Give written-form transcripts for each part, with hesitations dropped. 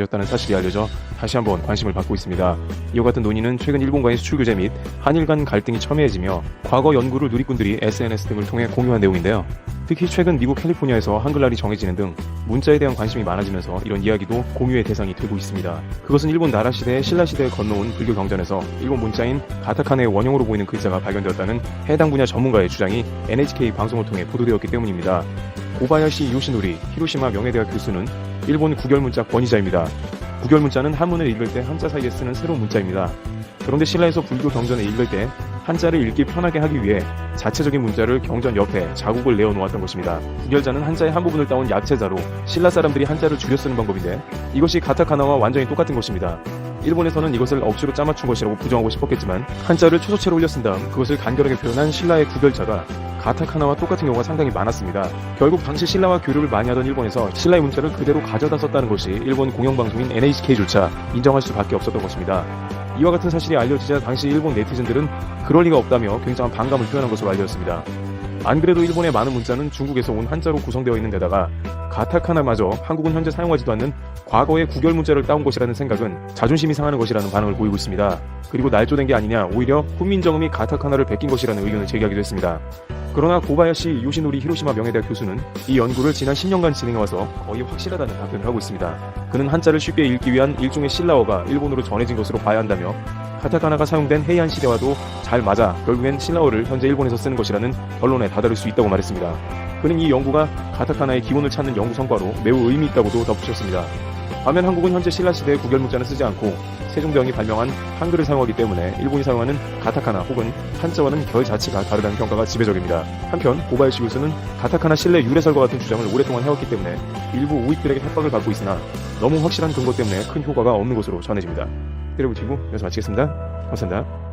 졌다는 사실이 알려져 다시 한번 관심을 받고 있습니다. 이와 같은 논의는 최근 일본과의 수출 규제 및 한일 간 갈등이 첨예해지며 과거 연구를 누리꾼들이 SNS 등을 통해 공유한 내용인데요. 특히 최근 미국 캘리포니아에서 한글날이 정해지는 등 문자에 대한 관심이 많아지면서 이런 이야기도 공유의 대상이 되고 있습니다. 그것은 일본 나라 시대의 신라 시대에 건너온 불교 경전에서 일본 문자인 가타카나의 원형으로 보이는 글자가 발견되었다는 해당 분야 전문가의 주장이 NHK 방송을 통해 보도되었기 때문입니다. 고바야시 요시노리 히로시마 명예대학 교수는 일본 구결문자 권위자입니다. 구결문자는 한문을 읽을 때 한자 사이에 쓰는 새로운 문자입니다. 그런데 신라에서 불교 경전을 읽을 때 한자를 읽기 편하게 하기 위해 자체적인 문자를 경전 옆에 자국을 내어놓았던 것입니다. 구결자는 한자의 한 부분을 따온 약체자로 신라 사람들이 한자를 줄여 쓰는 방법인데 이것이 가타카나와 완전히 똑같은 것입니다. 일본에서는 이것을 억지로 짜맞춘 것이라고 부정하고 싶었겠지만 한자를 초소체로 올려 쓴 다음 그것을 간결하게 표현한 신라의 구결자가 가타카나와 똑같은 경우가 상당히 많았습니다. 결국 당시 신라와 교류를 많이 하던 일본에서 신라의 문자를 그대로 가져다 썼다는 것이 일본 공영방송인 NHK조차 인정할 수밖에 없었던 것입니다. 이와 같은 사실이 알려지자 당시 일본 네티즌들은 그럴 리가 없다며 굉장한 반감을 표현한 것으로 알려졌습니다. 안 그래도 일본의 많은 문자는 중국에서 온 한자로 구성되어 있는 데다가 가타카나마저 한국은 현재 사용하지도 않는 과거의 구결 문자를 따온 것이라는 생각은 자존심이 상하는 것이라는 반응을 보이고 있습니다. 그리고 날조된 게 아니냐, 오히려 훈민정음이 가타카나를 베낀 것이라는 의견을 제기하기도 했습니다. 그러나 고바야시 요시노리 히로시마 명예대학 교수는 이 연구를 지난 10년간 진행해와서 거의 확실하다는 답변을 하고 있습니다. 그는 한자를 쉽게 읽기 위한 일종의 신라어가 일본으로 전해진 것으로 봐야 한다며 가타카나가 사용된 헤이안 시대와도 잘 맞아 결국엔 신라어를 현재 일본에서 쓰는 것이라는 결론에 다다를 수 있다고 말했습니다. 그는 이 연구가 가타카나의 기원을 찾는 연구 성과로 매우 의미 있다고도 덧붙였습니다. 반면 한국은 현재 신라 시대의 구결 문자는 쓰지 않고 세종대왕이 발명한 한글을 사용하기 때문에 일본이 사용하는 가타카나 혹은 한자와는 결 자체가 다르다는 평가가 지배적입니다. 한편 고바야시 교수는 가타카나 신뢰 유래설과 같은 주장을 오랫동안 해왔기 때문에 일부 우익들에게 협박을 받고 있으나 너무 확실한 근거 때문에 큰 효과가 없는 것으로 전해집니다. 때려붙이고 여기서 마치겠습니다. 감사합니다.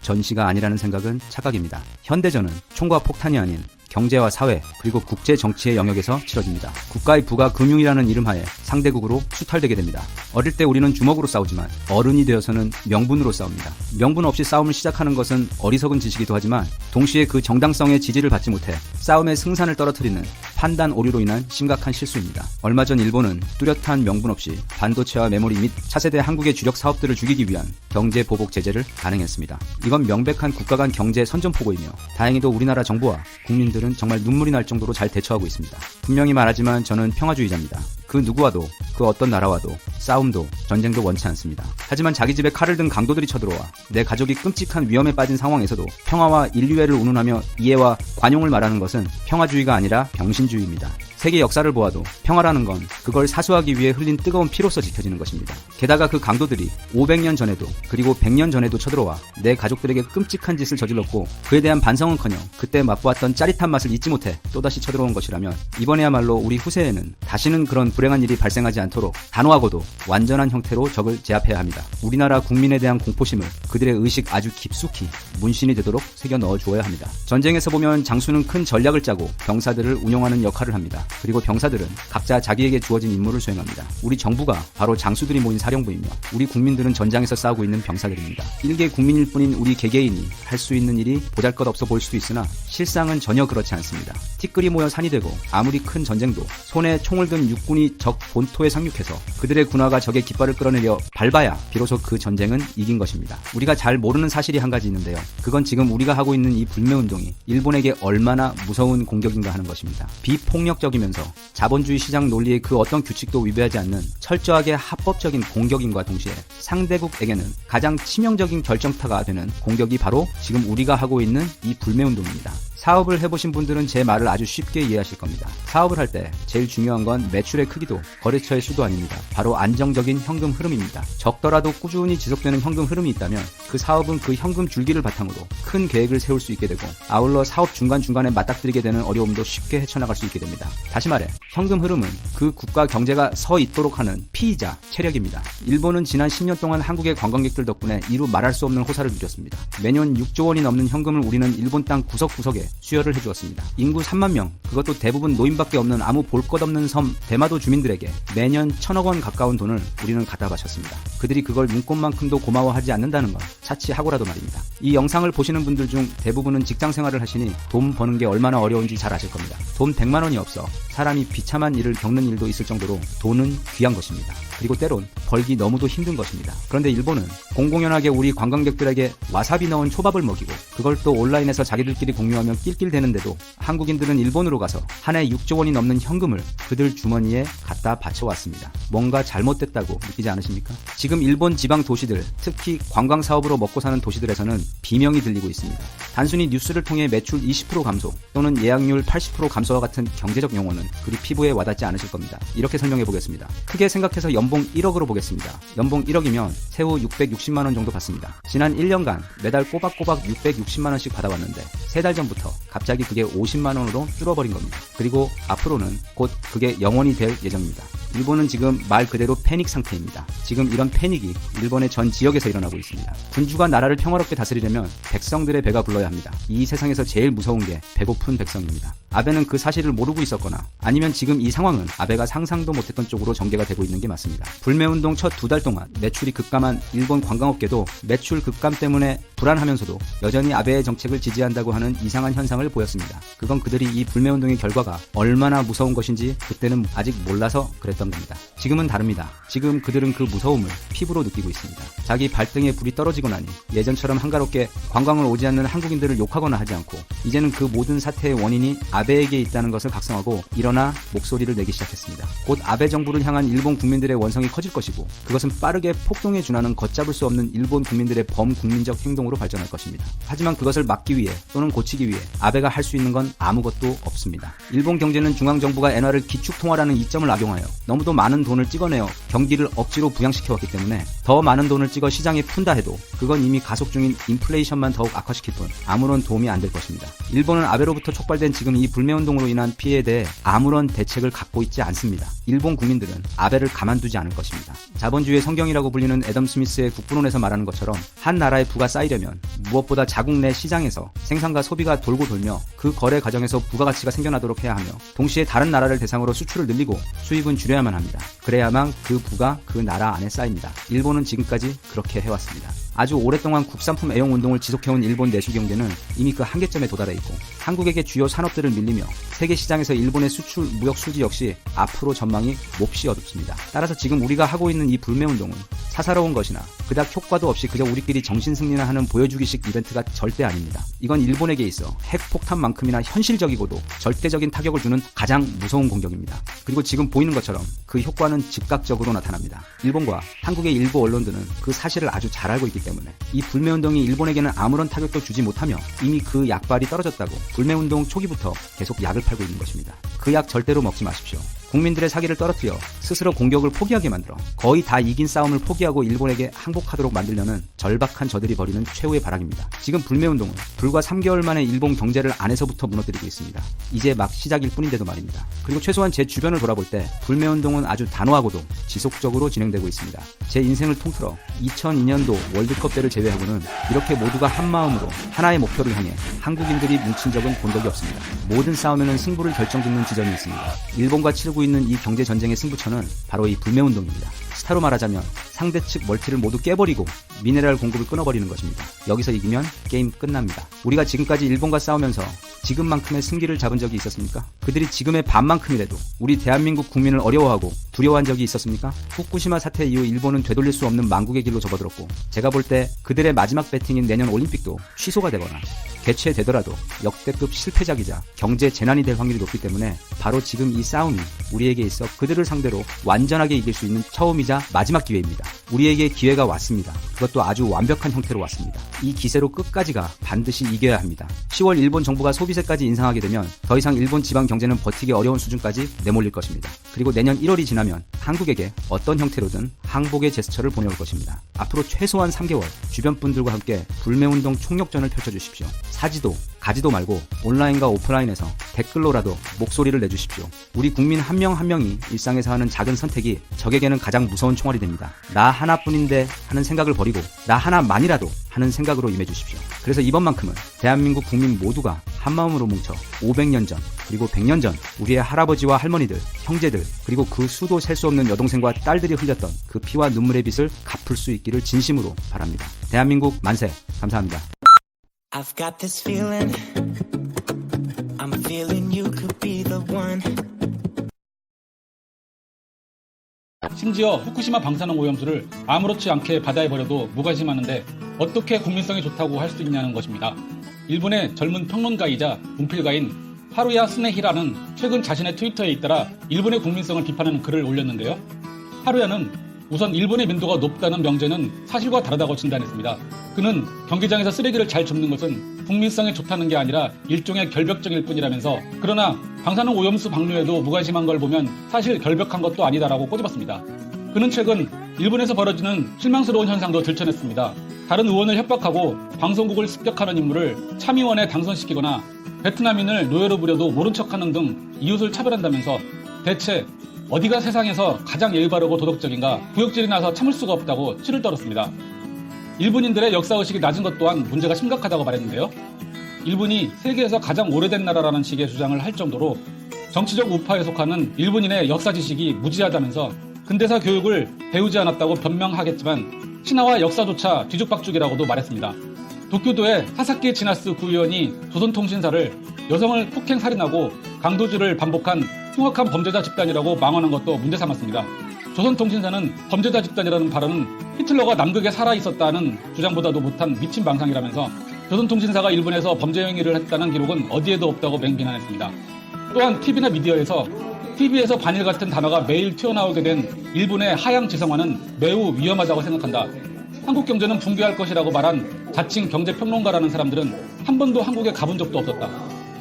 전시가 아니라는 생각은 착각입니다. 현대전은 총과 폭탄이 아닌 경제와 사회 그리고 국제 정치의 영역에서 치러집니다. 국가의 부가 금융이라는 이름하에 상대국으로 수탈되게 됩니다. 어릴 때 우리는 주먹으로 싸우지만 어른이 되어서는 명분으로 싸웁니다. 명분 없이 싸움을 시작하는 것은 어리석은 짓이기도 하지만 동시에 그 정당성의 지지를 받지 못해 싸움의 승산을 떨어뜨리는 판단 오류로 인한 심각한 실수입니다. 얼마 전 일본은 뚜렷한 명분 없이 반도체와 메모리 및 차세대 한국의 주력 사업들을 죽이기 위한 경제 보복 제재를 단행했습니다. 이건 명백한 국가 간 경제 선전포고이며 다행히도 우리나라 정부와 국민들은 정말 눈물이 날 정도로 잘 대처하고 있습니다. 분명히 말하지만 저는 평화주의자입니다. 그 누구와도 그 어떤 나라와도 싸움도 전쟁도 원치 않습니다. 하지만 자기 집에 칼을 든 강도들이 쳐들어와 내 가족이 끔찍한 위험에 빠진 상황에서도 평화와 인류애를 운운하며 이해와 관용을 말하는 것은 평화주의가 아니라 병신주의입니다. 세계 역사를 보아도 평화라는 건 그걸 사수하기 위해 흘린 뜨거운 피로써 지켜지는 것입니다. 게다가 그 강도들이 500년 전에도 그리고 100년 전에도 쳐들어와 내 가족들에게 끔찍한 짓을 저질렀고 그에 대한 반성은커녕 그때 맛보았던 짜릿한 맛을 잊지 못해 또다시 쳐들어온 것이라면 이번에야말로 우리 후세에는 다시는 그런 불행한 일이 발생하지 않도록 단호하고도 완전한 형태로 적을 제압해야 합니다. 우리나라 국민에 대한 공포심을 그들의 의식 아주 깊숙이 문신이 되도록 새겨 넣어 주어야 합니다. 전쟁에서 보면 장수는 큰 전략을 짜고 병사들을 운용하는 역할을 합니다. 그리고 병사들은 각자 자기에게 주어진 임무를 수행합니다. 우리 정부가 바로 장수들이 모인 사령부이며 우리 국민들은 전장에서 싸우고 있는 병사들입니다. 일개 국민일 뿐인 우리 개개인이 할 수 있는 일이 보잘것없어 보일 수도 있으나 실상은 전혀 그렇지 않습니다. 티끌이 모여 산이 되고 아무리 큰 전쟁도 손에 총을 든 육군이 적 본토에 상륙해서 그들의 군화가 적의 깃발을 끌어내려 밟아야 비로소 그 전쟁은 이긴 것입니다. 우리가 잘 모르는 사실이 한 가지 있는데요. 그건 지금 우리가 하고 있는 이 불매운동이 일본에게 얼마나 무서운 공격인가 하는 것입니다. 비폭력적이면서 자본주의 시장 논리의 그 어떤 규칙도 위배하지 않는 철저하게 합법적인 공격인과 동시에 상대국에게는 가장 치명적인 결정타가 되는 공격이 바로 지금 우리가 하고 있는 이 불매운동입니다. 사업을 해보신 분들은 제 말을 아주 쉽게 이해하실 겁니다. 사업을 할 때 제일 중요한 건 매출의 크기도 거래처의 수도 아닙니다. 바로 안정적인 현금 흐름입니다. 적더라도 꾸준히 지속되는 현금 흐름이 있다면 그 사업은 그 현금 줄기를 바탕으로 큰 계획을 세울 수 있게 되고 아울러 사업 중간중간에 맞닥뜨리게 되는 어려움도 쉽게 헤쳐나갈 수 있게 됩니다. 다시 말해 현금 흐름은 그 국가 경제가 서 있도록 하는 피이자 체력입니다. 일본은 지난 10년 동안 한국의 관광객들 덕분에 이루 말할 수 없는 호사를 누렸습니다. 매년 6조 원이 넘는 현금을 우리는 일본 땅 구석구석에 수혈을 해주었습니다. 인구 3만 명, 그것도 대부분 노인밖에 없는 아무 볼 것 없는 섬 대마도 주민들에게 매년 1,000억 원 가까운 돈을 우리는 갖다 바쳤습니다. 그들이 그걸 문꽃만큼도 고마워하지 않는다는 건 차치하고라도 말입니다. 이 영상을 보시는 분들 중 대부분은 직장 생활을 하시니 돈 버는 게 얼마나 어려운지 잘 아실 겁니다. 돈 100만 원이 없어 사람이 비참한 일을 겪는 일도 있을 정도로 돈은 귀한 것입니다. 그리고 때론 벌기 너무도 힘든 것입니다. 그런데 일본은 공공연하게 우리 관광객들에게 와사비 넣은 초밥을 먹이고 그걸 또 온라인에서 자기들끼리 공유하며 낄낄대는데도 한국인들은 일본으로 가서 한 해 6조 원이 넘는 현금을 그들 주머니에 갖다 바쳐왔습니다. 뭔가 잘못됐다고 느끼지 않으십니까? 지금 일본 지방 도시들, 특히 관광 사업으로 먹고 사는 도시들에서는 비명이 들리고 있습니다. 단순히 뉴스를 통해 매출 20% 감소 또는 예약률 80% 감소와 같은 경제적 용어는 그리 피부에 와닿지 않으실 겁니다. 이렇게 설명해 보겠습니다. 크게 생각해서 연봉 1억으로 보겠습니다. 연봉 1억이면 세후 660만 원 정도 받습니다. 지난 1년간 매달 꼬박꼬박 660만 원씩 받아왔는데 3달 전부터 갑자기 그게 50만 원으로 줄어버린 겁니다. 그리고 앞으로는 곧 그게 영원히 될 예정입니다. 일본은 지금 말 그대로 패닉 상태입니다. 지금 이런 패닉이 일본의 전 지역에서 일어나고 있습니다. 군주가 나라를 평화롭게 다스리려면 백성들의 배가 불러야 합니다. 이 세상에서 제일 무서운 게 배고픈 백성입니다. 아베는 그 사실을 모르고 있었거나 아니면 지금 이 상황은 아베가 상상도 못했던 쪽으로 전개가 되고 있는 게 맞습니다. 불매운동 첫 2달 동안 매출이 급감한 일본 관광업계도 매출 급감 때문에 불안하면서도 여전히 아베의 정책을 지지한다고 하는 이상한 현상을 보였습니다. 그건 그들이 이 불매운동의 결과가 얼마나 무서운 것인지 그때는 아직 몰라서 그랬던 겁니다. 지금은 다릅니다. 지금 그들은 그 무서움을 피부로 느끼고 있습니다. 자기 발등에 불이 떨어지고 나니 예전처럼 한가롭게 관광을 오지 않는 한국인들을 욕하거나 하지 않고 이제는 그 모든 사태의 원인이 아베에게 있다는 것을 각성하고 일어나 목소리를 내기 시작했습니다. 곧 아베 정부를 향한 일본 국민들의 원성이 커질 것이고 그것은 빠르게 폭동에 준하는 걷잡을 수 없는 일본 국민들의 범국민적 행동으로 발전할 것입니다. 하지만 그것을 막기 위해 또는 고치기 위해 아베가 할 수 있는 건 아무것도 없습니다. 일본 경제는 중앙정부가 엔화를 기축통화라는 이점을 악용하여 너무도 많은 돈을 찍어내어 경기를 억지로 부양시켜왔기 때문에 더 많은 돈을 찍어 시장에 푼다 해도 그건 이미 가속 중인 인플레이션만 더욱 악화시킬 뿐 아무런 도움이 안 될 것입니다. 일본은 아베로부터 촉발된 지금 이 불매운동으로 인한 피해에 대해 아무런 대책을 갖고 있지 않습니다. 일본 국민들은 아베를 가만두지 않을 것입니다. 자본주의의 성경이라고 불리는 애덤 스미스의 국부론에서 말하는 것처럼 한 나라의 부가 쌓이려면 무엇보다 자국 내 시장에서 생산과 소비가 돌고 돌며 그 거래 과정에서 부가가치가 생겨나도록 해야 하며 동시에 다른 나라를 대상으로 수출을 늘리고 수입은 줄여야만 합니다. 그래야만 그 부가 그 나라 안에 쌓입니다. 일본은 지금까지 그렇게 해왔습니다. 아주 오랫동안 국산품 애용 운동을 지속해온 일본 내수 경제는 이미 그 한계점에 도달해 있고 한국에게 주요 산업들을 밀리며 세계 시장에서 일본의 수출 무역 수지 역시 앞으로 전망이 몹시 어둡습니다. 따라서 지금 우리가 하고 있는 이 불매운동은 사사로운 것이나 그닥 효과도 없이 그저 우리끼리 정신승리나 하는 보여주기식 이벤트가 절대 아닙니다. 이건 일본에게 있어 핵폭탄만큼이나 현실적이고도 절대적인 타격을 주는 가장 무서운 공격입니다. 그리고 지금 보이는 것처럼 그 효과는 즉각적으로 나타납니다. 일본과 한국의 일부 언론들은 그 사실을 아주 잘 알고 있기 때문에 이 불매운동이 일본에게는 아무런 타격도 주지 못하며 이미 그 약발이 떨어졌다고 불매운동 초기부터 계속 약을 팔고 있는 것입니다. 그 약 절대로 먹지 마십시오. 국민들의 사기를 떨어뜨려 스스로 공격을 포기하게 만들어 거의 다 이긴 싸움을 포기하고 일본에게 항복하도록 만들려는 절박한 저들이 벌이는 최후의 발악입니다. 지금 불매운동은 불과 3개월 만에 일본 경제를 안에서부터 무너뜨리고 있습니다. 이제 막 시작일 뿐인데도 말입니다. 그리고 최소한 제 주변을 돌아볼 때 불매운동은 아주 단호하고도 지속적으로 진행되고 있습니다. 제 인생을 통틀어 2002년도 월드컵 때를 제외하고는 이렇게 모두가 한마음으로 하나의 목표를 향해 한국인들이 뭉친 적은 본 적이 없습니다. 모든 싸움에는 승부를 결정짓는 지점이 있습니다. 일본과 치르고 있는 이 경제전쟁의 승부처는 바로 이 불매운동입니다. 스타로 말하자면 상대 측 멀티를 모두 깨버리고 미네랄 공급을 끊어버리는 것입니다. 여기서 이기면 게임 끝납니다. 우리가 지금까지 일본과 싸우면서 지금만큼의 승기를 잡은 적이 있었습니까? 그들이 지금의 반만큼이라도 우리 대한민국 국민을 어려워하고 두려워한 적이 있었습니까? 후쿠시마 사태 이후 일본은 되돌릴 수 없는 망국의 길로 접어들었고 제가 볼 때 그들의 마지막 배팅인 내년 올림픽도 취소가 되거나 개최되더라도 역대급 실패작이자 경제 재난이 될 확률이 높기 때문에 바로 지금 이 싸움이 우리에게 있어 그들을 상대로 완전하게 이길 수 있는 처음이자 마지막 기회입니다. 우리에게 기회가 왔습니다. 그것도 아주 완벽한 형태로 왔습니다. 이 기세로 끝까지가 반드시 이겨야 합니다. 10월 일본 정부가 소비세까지 인상하게 되면 더 이상 일본 지방 경제는 버티기 어려운 수준까지 내몰릴 것입니다. 그리고 내년 1월이 지나면 한국에게 어떤 형태로든 항복의 제스처를 보내올 것입니다. 앞으로 최소한 3개월 주변 분들과 함께 불매운동 총력전을 펼쳐주십시오. 사지도 가지도 말고 온라인과 오프라인에서 댓글로라도 목소리를 내주십시오. 우리 국민 한 명 한 명이 일상에서 하는 작은 선택이 적에게는 가장 무서운 무서운 총알이 됩니다. 나 하나뿐인데 하는 생각을 버리고 나 하나만이라도 하는 생각으로 임해주십시오. 그래서 이번만큼은 대한민국 국민 모두가 한마음으로 뭉쳐 500년 전 그리고 100년 전 우리의 할아버지와 할머니들, 형제들 그리고 그 수도 셀 수 없는 여동생과 딸들이 흘렸던 그 피와 눈물의 빚을 갚을 수 있기를 진심으로 바랍니다. 대한민국 만세! 감사합니다. I've got this feeling, I'm feeling you could be the one. 심지어 후쿠시마 방사능 오염수를 아무렇지 않게 바다에 버려도 무관심하는데 어떻게 국민성이 좋다고 할 수 있냐는 것입니다. 일본의 젊은 평론가이자 문필가인 하루야 스네히라는 최근 자신의 트위터에 잇따라 일본의 국민성을 비판하는 글을 올렸는데요. 하루야는 우선 일본의 민도가 높다는 명제는 사실과 다르다고 진단했습니다. 그는 경기장에서 쓰레기를 잘 줍는 것은 국민성에 좋다는 게 아니라 일종의 결벽증일 뿐이라면서, 그러나 방사능 오염수 방류에도 무관심한 걸 보면 사실 결벽한 것도 아니다라고 꼬집었습니다. 그는 최근 일본에서 벌어지는 실망스러운 현상도 들춰냈습니다. 다른 의원을 협박하고 방송국을 습격하는 인물을 참의원에 당선시키거나 베트남인을 노예로 부려도 모른 척하는 등 이웃을 차별한다면서 대체 어디가 세상에서 가장 예의 바르고 도덕적인가, 구역질이 나서 참을 수가 없다고 치를 떨었습니다. 일본인들의 역사의식이 낮은 것 또한 문제가 심각하다고 말했는데요. 일본이 세계에서 가장 오래된 나라라는 식의 주장을 할 정도로 정치적 우파에 속하는 일본인의 역사 지식이 무지하다면서 근대사 교육을 배우지 않았다고 변명하겠지만 신화와 역사조차 뒤죽박죽이라고도 말했습니다. 도쿄도의 사사키 지나스 구의원이 조선통신사를 여성을 폭행 살인하고 강도질을 반복한 흉악한 범죄자 집단이라고 망언한 것도 문제 삼았습니다. 조선통신사는 범죄자 집단이라는 발언은 히틀러가 남극에 살아있었다는 주장보다도 못한 미친 망상이라면서 조선통신사가 일본에서 범죄 행위를 했다는 기록은 어디에도 없다고 맹비난했습니다. 또한 TV나 미디어에서 TV에서 반일 같은 단어가 매일 튀어나오게 된 일본의 하향 지성화는 매우 위험하다고 생각한다. 한국 경제는 붕괴할 것이라고 말한 자칭 경제평론가라는 사람들은 한 번도 한국에 가본 적도 없었다.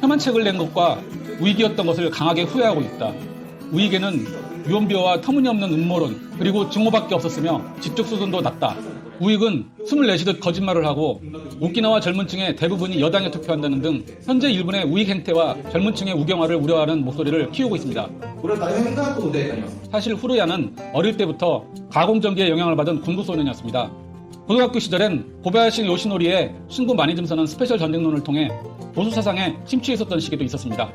혐한 책을 낸 것과 우익이었던 것을 강하게 후회하고 있다. 우익에는 유언비어와 터무니없는 음모론 그리고 증오밖에 없었으며 지적 수준도 낮다. 우익은 숨을 내쉬듯 거짓말을 하고 오키나와 젊은 층의 대부분이 여당에 투표한다는 등 현재 일본의 우익 행태와 젊은 층의 우경화를 우려하는 목소리를 키우고 있습니다. 사실 후르야는 어릴 때부터 가공전기에 영향을 받은 군부소년이었습니다. 고등학교 시절엔 고바야시 요시노리의 신구 마니즘서는 스페셜 전쟁론을 통해 보수 사상에 심취했었던 시기도 있었습니다.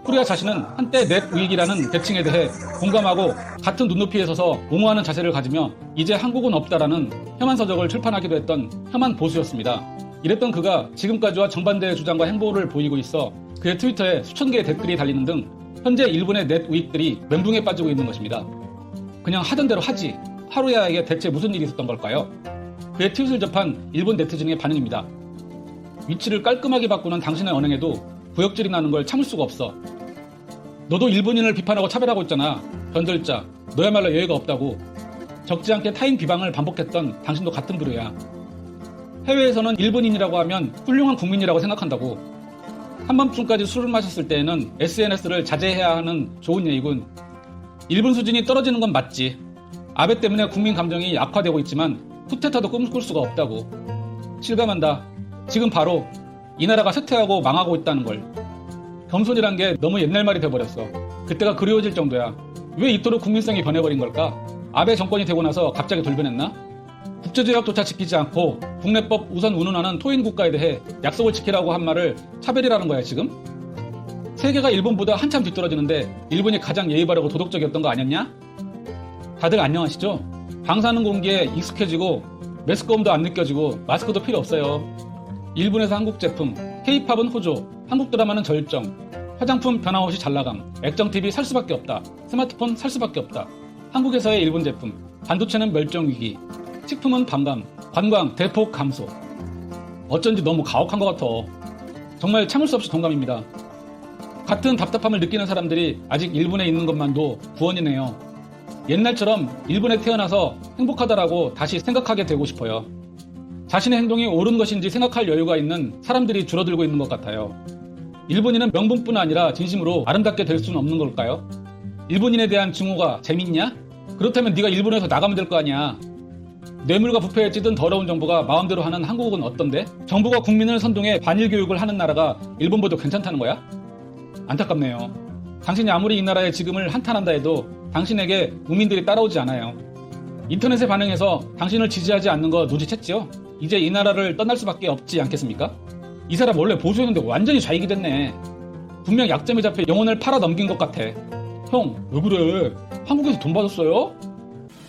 후르야 자신은 한때 넷 우익이라는 계층에 대해 공감하고 같은 눈높이에 서서 옹호하는 자세를 가지며 이제 한국은 없다라는 혐한 서적을 출판하기도 했던 혐한 보수였습니다. 이랬던 그가 지금까지와 정반대의 주장과 행보를 보이고 있어 그의 트위터에 수천 개의 댓글이 달리는 등 현재 일본의 넷 우익들이 멘붕에 빠지고 있는 것입니다. 그냥 하던 대로 하지. 하루야에게 대체 무슨 일이 있었던 걸까요? 그의 트윗을 접한 일본 네티즌의 반응입니다. 위치를 깔끔하게 바꾸는 당신의 언행에도 구역질이 나는 걸 참을 수가 없어. 너도 일본인을 비판하고 차별하고 있잖아. 변절자, 너야말로 예의가 없다고. 적지 않게 타인 비방을 반복했던 당신도 같은 부류야. 해외에서는 일본인이라고 하면 훌륭한 국민이라고 생각한다고. 한밤중까지 술을 마셨을 때에는 SNS를 자제해야 하는 좋은 예의군. 일본 수준이 떨어지는 건 맞지. 아베 때문에 국민 감정이 악화되고 있지만 쿠데타도 꿈꿀 수가 없다고. 실감한다. 지금 바로 이 나라가 쇠퇴하고 망하고 있다는 걸. 겸손이란 게 너무 옛날 말이 돼버렸어. 그때가 그리워질 정도야. 왜 이토록 국민성이 변해버린 걸까? 아베 정권이 되고 나서 갑자기 돌변했나? 국제조약조차 지키지 않고 국내법 우선 운운하는 토인 국가에 대해 약속을 지키라고 한 말을 차별이라는 거야 지금? 세계가 일본보다 한참 뒤떨어지는데 일본이 가장 예의 바르고 도덕적이었던 거 아니었냐? 다들 안녕하시죠? 방사능 공기에 익숙해지고 매스컴도 안 느껴지고 마스크도 필요 없어요. 일본에서 한국 제품, K-팝은 호조, 한국 드라마는 절정, 화장품 변함없이 잘나감, 액정TV 살 수밖에 없다, 스마트폰 살 수밖에 없다, 한국에서의 일본 제품, 반도체는 멸종위기, 식품은 반감, 관광 대폭 감소. 어쩐지 너무 가혹한 것 같아. 정말 참을 수 없이 동감입니다. 같은 답답함을 느끼는 사람들이 아직 일본에 있는 것만도 구원이네요. 옛날처럼 일본에 태어나서 행복하다라고 다시 생각하게 되고 싶어요. 자신의 행동이 옳은 것인지 생각할 여유가 있는 사람들이 줄어들고 있는 것 같아요. 일본인은 명분뿐 아니라 진심으로 아름답게 될 수는 없는 걸까요? 일본인에 대한 증오가 재밌냐? 그렇다면 네가 일본에서 나가면 될 거 아니야. 뇌물과 부패에 찌든 더러운 정부가 마음대로 하는 한국은 어떤데? 정부가 국민을 선동해 반일 교육을 하는 나라가 일본보다 괜찮다는 거야? 안타깝네요. 당신이 아무리 이 나라의 지금을 한탄한다 해도 당신에게 국민들이 따라오지 않아요. 인터넷에 반응해서 당신을 지지하지 않는 거 눈치챘지요? 이제 이 나라를 떠날 수밖에 없지 않겠습니까? 이 사람 원래 보수였는데 완전히 좌익이 됐네. 분명 약점이 잡혀 영혼을 팔아 넘긴 것 같아. 형, 왜 그래? 한국에서 돈 받았어요?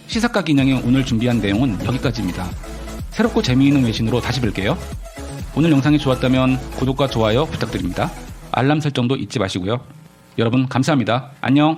시사각 인형의 오늘 준비한 내용은 여기까지입니다. 새롭고 재미있는 외신으로 다시 뵐게요. 오늘 영상이 좋았다면 구독과 좋아요 부탁드립니다. 알람 설정도 잊지 마시고요. 여러분 감사합니다. 안녕.